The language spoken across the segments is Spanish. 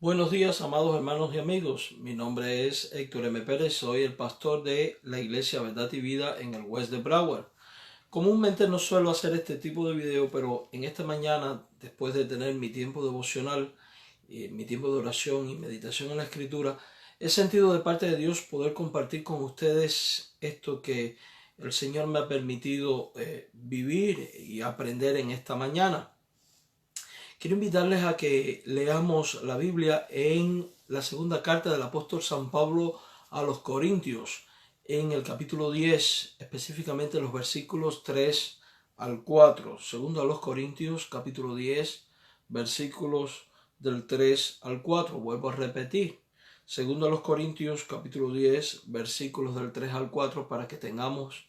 Buenos días, amados hermanos y amigos. Mi nombre es Héctor M. Pérez, soy el pastor de la Iglesia Verdad y Vida en el West de Broward. Comúnmente no suelo hacer este tipo de video, pero en esta mañana, después de tener mi tiempo devocional, mi tiempo de oración y meditación en la Escritura, he sentido de parte de Dios poder compartir con ustedes esto que el Señor me ha permitido vivir y aprender en esta mañana. Quiero invitarles a que leamos la Biblia en la segunda carta del apóstol San Pablo a los Corintios, en el capítulo 10, específicamente los versículos 3 al 4. Segundo a los Corintios, capítulo 10, versículos del 3 al 4. Vuelvo a repetir. Segundo a los Corintios, capítulo 10, versículos del 3 al 4, para que tengamos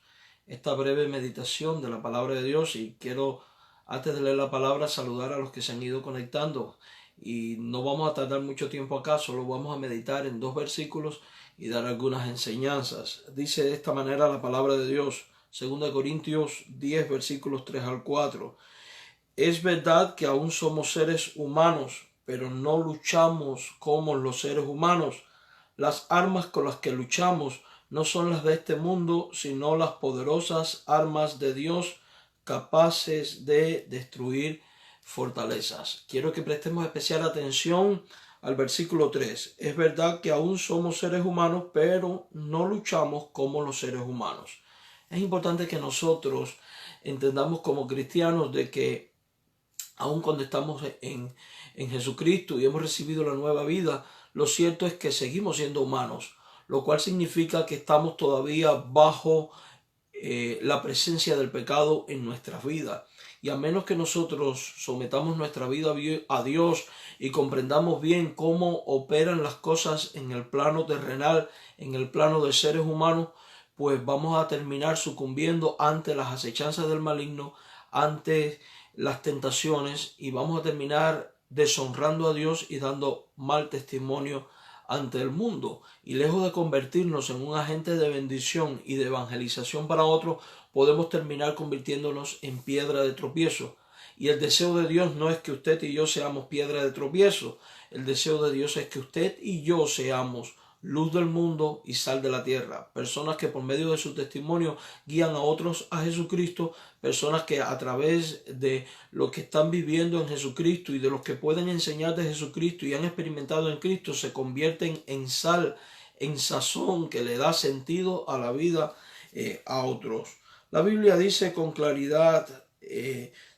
esta breve meditación de la palabra de Dios. Y quiero, antes de leer la palabra, saludar a los que se han ido conectando. Y no vamos a tardar mucho tiempo acá, solo vamos a meditar en 2 versículos y dar algunas enseñanzas. Dice de esta manera la palabra de Dios, 2 Corintios 10, versículos 3 al 4. Es verdad que aún somos seres humanos, pero no luchamos como los seres humanos. Las armas con las que luchamos no son las de este mundo, sino las poderosas armas de Dios, capaces de destruir fortalezas. Quiero que prestemos especial atención al versículo 3. Es verdad que aún somos seres humanos, pero no luchamos como los seres humanos. Es importante que nosotros entendamos como cristianos de que aun cuando estamos en Jesucristo y hemos recibido la nueva vida, lo cierto es que seguimos siendo humanos, lo cual significa que estamos todavía bajo la presencia del pecado en nuestras vidas. Y a menos que nosotros sometamos nuestra vida a Dios y comprendamos bien cómo operan las cosas en el plano terrenal, en el plano de seres humanos, pues vamos a terminar sucumbiendo ante las acechanzas del maligno, ante las tentaciones, y vamos a terminar deshonrando a Dios y dando mal testimonio ante el mundo. Y lejos de convertirnos en un agente de bendición y de evangelización para otros, podemos terminar convirtiéndonos en piedra de tropiezo. Y el deseo de Dios no es que usted y yo seamos piedra de tropiezo. El deseo de Dios es que usted y yo seamos luz del mundo y sal de la tierra. Personas que por medio de su testimonio guían a otros a Jesucristo. Personas que a través de lo que están viviendo en Jesucristo y de los que pueden enseñar de Jesucristo y han experimentado en Cristo, se convierten en sal, en sazón que le da sentido a la vida a otros. La Biblia dice con claridad,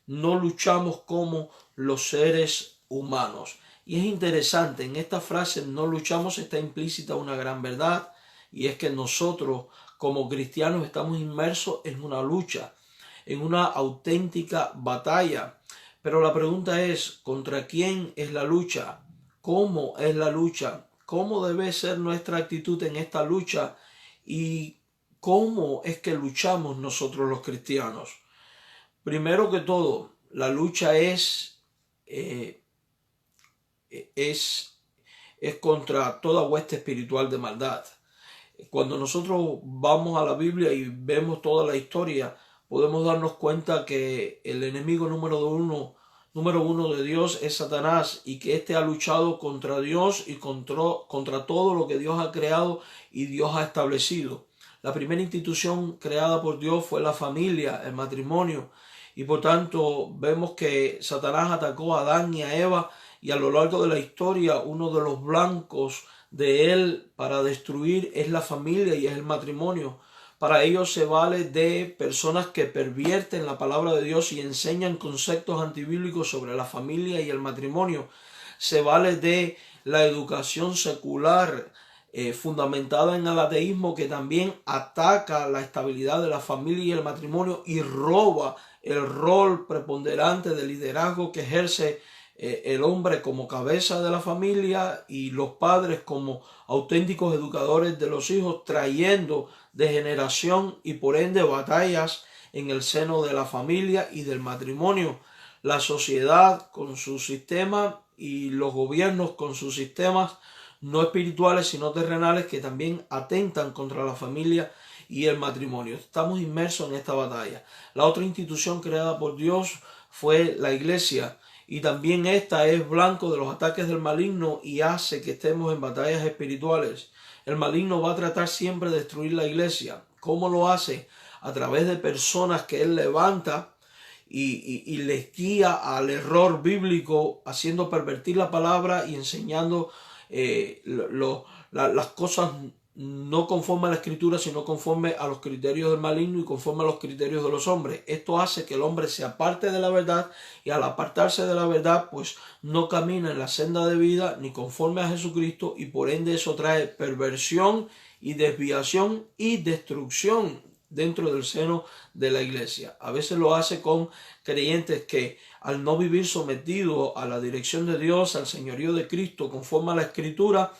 no luchamos como los seres humanos. Y es interesante, en esta frase no luchamos está implícita una gran verdad, y es que nosotros como cristianos estamos inmersos en una lucha, en una auténtica batalla. Pero la pregunta es, ¿contra quién es la lucha? ¿Cómo es la lucha? ¿Cómo debe ser nuestra actitud en esta lucha? ¿Y cómo es que luchamos nosotros los cristianos? Primero que todo, la lucha es contra toda hueste espiritual de maldad. Cuando nosotros vamos a la Biblia y vemos toda la historia, podemos darnos cuenta que el enemigo número uno de Dios es Satanás, y que éste ha luchado contra Dios y contra todo lo que Dios ha creado y Dios ha establecido. La primera institución creada por Dios fue la familia, el matrimonio, y por tanto vemos que Satanás atacó a Adán y a Eva, y a lo largo de la historia uno de los blancos de él para destruir es la familia y es el matrimonio. Para ello se vale de personas que pervierten la palabra de Dios y enseñan conceptos antibíblicos sobre la familia y el matrimonio. Se vale de la educación secular fundamentada en el ateísmo, que también ataca la estabilidad de la familia y el matrimonio y roba el rol preponderante de liderazgo que ejerce el hombre como cabeza de la familia y los padres como auténticos educadores de los hijos, trayendo degeneración y por ende batallas en el seno de la familia y del matrimonio. La sociedad con su sistema y los gobiernos con sus sistemas no espirituales sino terrenales, que también atentan contra la familia y el matrimonio. Estamos inmersos en esta batalla. La otra institución creada por Dios fue la iglesia, y también esta es blanco de los ataques del maligno y hace que estemos en batallas espirituales. El maligno va a tratar siempre de destruir la iglesia. ¿Cómo lo hace? A través de personas que él levanta y les guía al error bíblico, haciendo pervertir la palabra y enseñando las cosas no conforme a la escritura, sino conforme a los criterios del maligno y conforme a los criterios de los hombres. Esto hace que el hombre se aparte de la verdad, y al apartarse de la verdad, pues no camina en la senda de vida ni conforme a Jesucristo, y por ende eso trae perversión y desviación y destrucción dentro del seno de la iglesia. A veces lo hace con creyentes que, al no vivir sometidos a la dirección de Dios, al señorío de Cristo conforme a la escritura,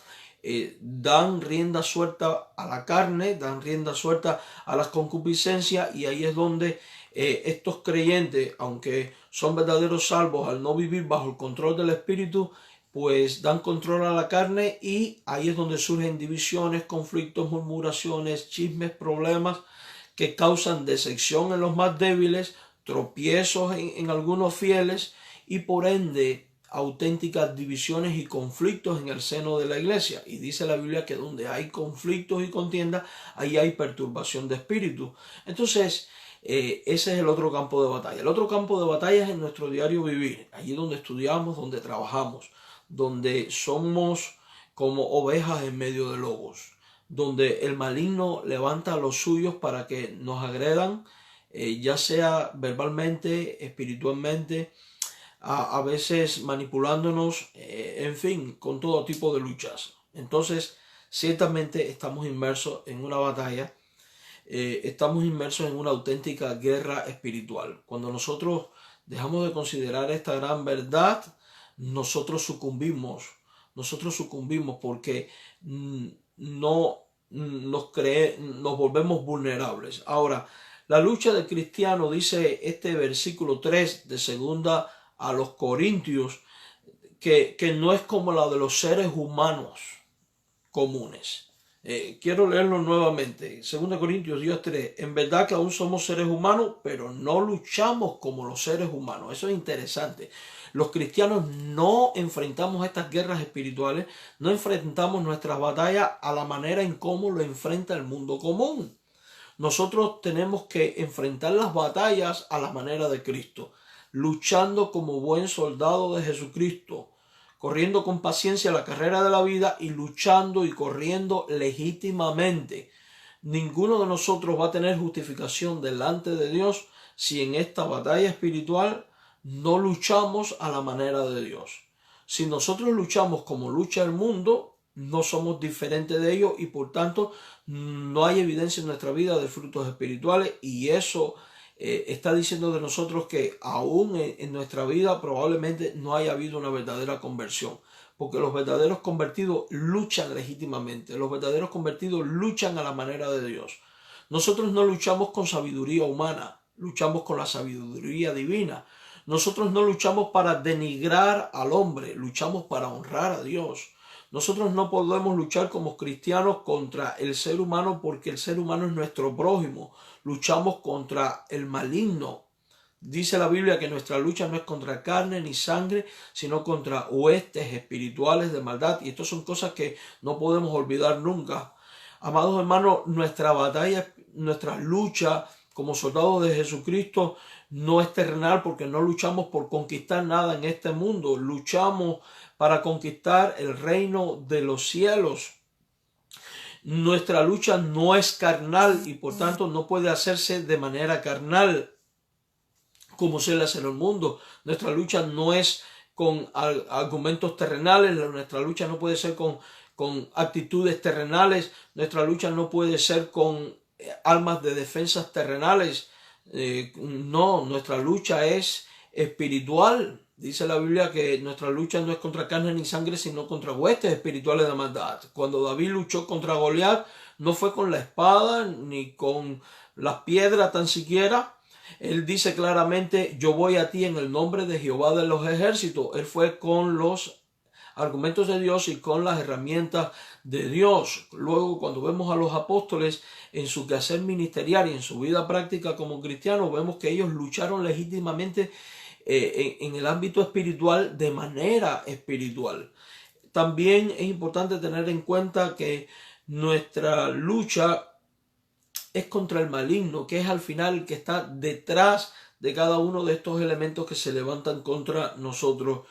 dan rienda suelta a la carne, dan rienda suelta a las concupiscencias, y ahí es donde estos creyentes, aunque son verdaderos salvos, al no vivir bajo el control del Espíritu, pues dan control a la carne, y ahí es donde surgen divisiones, conflictos, murmuraciones, chismes, problemas que causan decepción en los más débiles, tropiezos en algunos fieles, y por ende auténticas divisiones y conflictos en el seno de la iglesia. Y dice la Biblia que donde hay conflictos y contienda, ahí hay perturbación de espíritu. Entonces, ese es el otro campo de batalla. El otro campo de batalla es en nuestro diario vivir, allí donde estudiamos, donde trabajamos, donde somos como ovejas en medio de lobos, donde el maligno levanta a los suyos para que nos agredan, ya sea verbalmente, espiritualmente, a veces manipulándonos, en fin, con todo tipo de luchas. Entonces, ciertamente estamos inmersos en una batalla, estamos inmersos en una auténtica guerra espiritual. Cuando nosotros dejamos de considerar esta gran verdad, nosotros sucumbimos porque no nos volvemos vulnerables. Ahora, la lucha del cristiano, dice este versículo 3 de segunda a los Corintios, que no es como la de los seres humanos comunes. Quiero leerlo nuevamente. 2 Corintios 10:3. En verdad que aún somos seres humanos, pero no luchamos como los seres humanos. Eso es interesante. Los cristianos no enfrentamos estas guerras espirituales, no enfrentamos nuestras batallas a la manera en cómo lo enfrenta el mundo común. Nosotros tenemos que enfrentar las batallas a la manera de Cristo, luchando como buen soldado de Jesucristo, corriendo con paciencia la carrera de la vida y luchando y corriendo legítimamente. Ninguno de nosotros va a tener justificación delante de Dios si en esta batalla espiritual no luchamos a la manera de Dios. Si nosotros luchamos como lucha el mundo, no somos diferentes de ellos, y por tanto no hay evidencia en nuestra vida de frutos espirituales, y eso está diciendo de nosotros que aún en nuestra vida probablemente no haya habido una verdadera conversión, porque los verdaderos convertidos luchan legítimamente, los verdaderos convertidos luchan a la manera de Dios. Nosotros no luchamos con sabiduría humana, luchamos con la sabiduría divina. Nosotros no luchamos para denigrar al hombre, luchamos para honrar a Dios. Nosotros no podemos luchar como cristianos contra el ser humano, porque el ser humano es nuestro prójimo. Luchamos contra el maligno. Dice la Biblia que nuestra lucha no es contra carne ni sangre, sino contra huestes espirituales de maldad. Y estas son cosas que no podemos olvidar nunca. Amados hermanos, nuestra batalla, nuestra lucha como soldados de Jesucristo no es terrenal, porque no luchamos por conquistar nada en este mundo. Luchamos para conquistar el reino de los cielos. Nuestra lucha no es carnal y por tanto no puede hacerse de manera carnal como se le hace en el mundo. Nuestra lucha no es con argumentos terrenales, nuestra lucha no puede ser con actitudes terrenales, nuestra lucha no puede ser con armas de defensas terrenales. No, nuestra lucha es espiritual. Dice la Biblia que nuestra lucha no es contra carne ni sangre, sino contra huestes espirituales de maldad. Cuando David luchó contra Goliat, no fue con la espada ni con las piedras tan siquiera. Él dice claramente: yo voy a ti en el nombre de Jehová de los ejércitos. Él fue con los argumentos de Dios y con las herramientas de Dios. Luego, cuando vemos a los apóstoles en su quehacer ministerial y en su vida práctica como cristianos, vemos que ellos lucharon legítimamente en el ámbito espiritual de manera espiritual. También es importante tener en cuenta que nuestra lucha es contra el maligno, que es al final el que está detrás de cada uno de estos elementos que se levantan contra nosotros.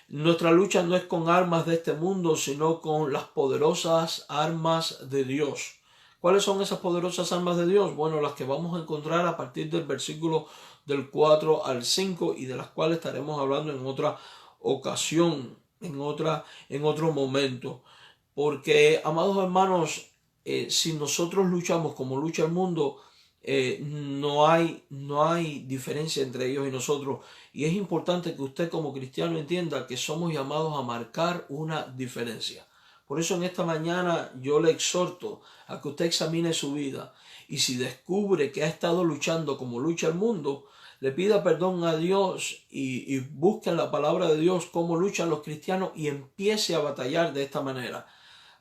Nuestra lucha no es con armas de este mundo, sino con las poderosas armas de Dios. ¿Cuáles son esas poderosas armas de Dios? Bueno, las que vamos a encontrar a partir del versículo del 4 al 5 y de las cuales estaremos hablando en otra ocasión, en otro momento. Porque, amados hermanos, si nosotros luchamos como lucha el mundo, no hay diferencia entre ellos y nosotros. Y es importante que usted como cristiano entienda que somos llamados a marcar una diferencia. Por eso en esta mañana yo le exhorto a que usted examine su vida y si descubre que ha estado luchando como lucha el mundo, le pida perdón a Dios y busque en la palabra de Dios cómo luchan los cristianos y empiece a batallar de esta manera.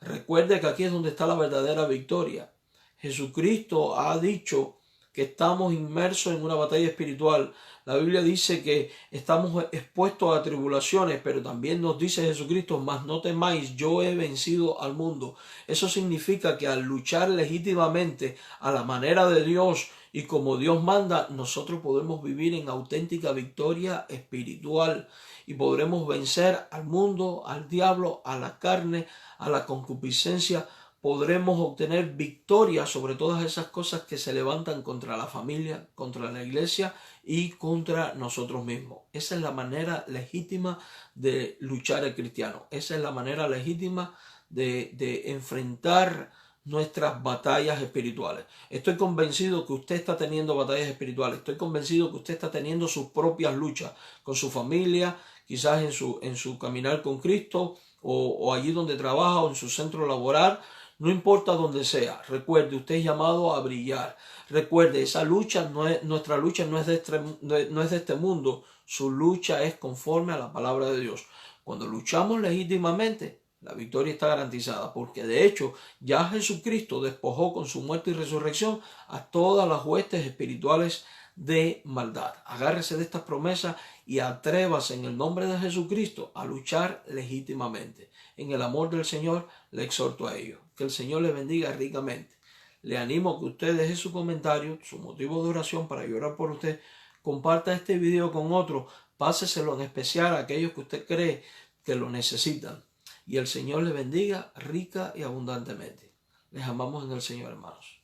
Recuerde que aquí es donde está la verdadera victoria. Jesucristo ha dicho que estamos inmersos en una batalla espiritual. La Biblia dice que estamos expuestos a tribulaciones, pero también nos dice Jesucristo, mas no temáis, yo he vencido al mundo. Eso significa que al luchar legítimamente a la manera de Dios y como Dios manda, nosotros podemos vivir en auténtica victoria espiritual y podremos vencer al mundo, al diablo, a la carne, a la concupiscencia. Podremos obtener victoria sobre todas esas cosas que se levantan contra la familia, contra la iglesia y contra nosotros mismos. Esa es la manera legítima de luchar el cristiano. Esa es la manera legítima de enfrentar nuestras batallas espirituales. Estoy convencido que usted está teniendo batallas espirituales. Estoy convencido que usted está teniendo sus propias luchas con su familia, quizás en su caminar con Cristo o allí donde trabaja o en su centro laboral. No importa donde sea, recuerde, usted es llamado a brillar. Recuerde, esa lucha nuestra lucha no es de este mundo, su lucha es conforme a la palabra de Dios. Cuando luchamos legítimamente, la victoria está garantizada, porque de hecho ya Jesucristo despojó con su muerte y resurrección a todas las huestes espirituales de maldad. Agárrese de estas promesas y atrévase en el nombre de Jesucristo a luchar legítimamente. En el amor del Señor le exhorto a ello. Que el Señor le bendiga ricamente. Le animo a que usted deje su comentario, su motivo de oración para orar por usted. Comparta este video con otros. Páseselo en especial a aquellos que usted cree que lo necesitan. Y el Señor le bendiga rica y abundantemente. Les amamos en el Señor, hermanos.